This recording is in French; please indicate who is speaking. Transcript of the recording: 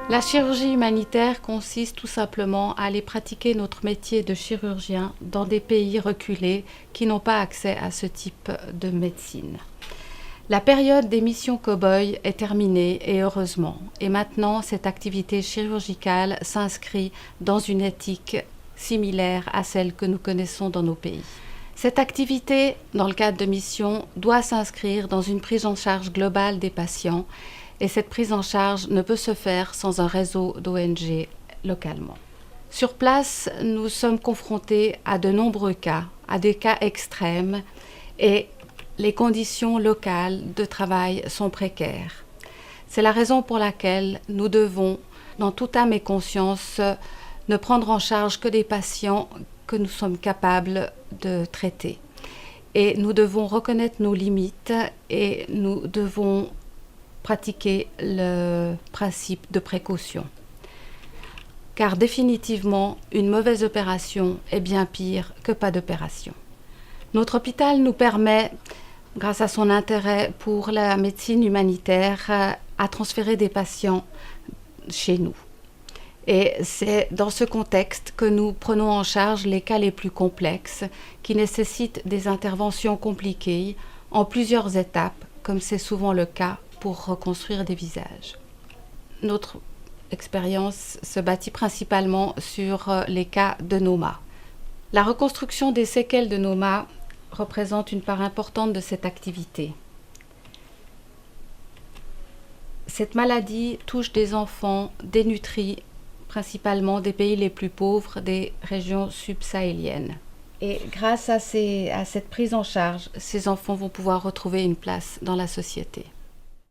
Speaker 1: La chirurgie humanitaire consiste tout simplement à aller pratiquer notre métier de chirurgien dans des pays reculés qui n'ont pas accès à ce type de médecine. La période des missions cow-boys est terminée et heureusement. Et maintenant, cette activité chirurgicale s'inscrit dans une éthique similaire à celle que nous connaissons dans nos pays. Cette activité, dans le cadre de missions, doit s'inscrire dans une prise en charge globale des patients et cette prise en charge ne peut se faire sans un réseau d'ONG localement. Sur place, nous sommes confrontés à de nombreux cas, à des cas extrêmes et les conditions locales de travail sont précaires. C'est la raison pour laquelle nous devons, dans toute âme et conscience, ne prendre en charge que des patients que nous sommes capables de traiter. Et nous devons reconnaître nos limites et nous devons pratiquer le principe de précaution. Car définitivement, une mauvaise opération est bien pire que pas d'opération. Notre hôpital nous permet, grâce à son intérêt pour la médecine humanitaire, à transférer des patients chez nous. Et c'est dans ce contexte que nous prenons en charge les cas les plus complexes qui nécessitent des interventions compliquées en plusieurs étapes, comme c'est souvent le cas pour reconstruire des visages. Notre expérience se bâtit principalement sur les cas de Noma. La reconstruction des séquelles de Noma représente une part importante de cette activité. Cette maladie touche des enfants dénutris, principalement des pays les plus pauvres, des régions subsahéliennes. Et grâce à cette prise en charge, ces enfants vont pouvoir retrouver une place dans la société.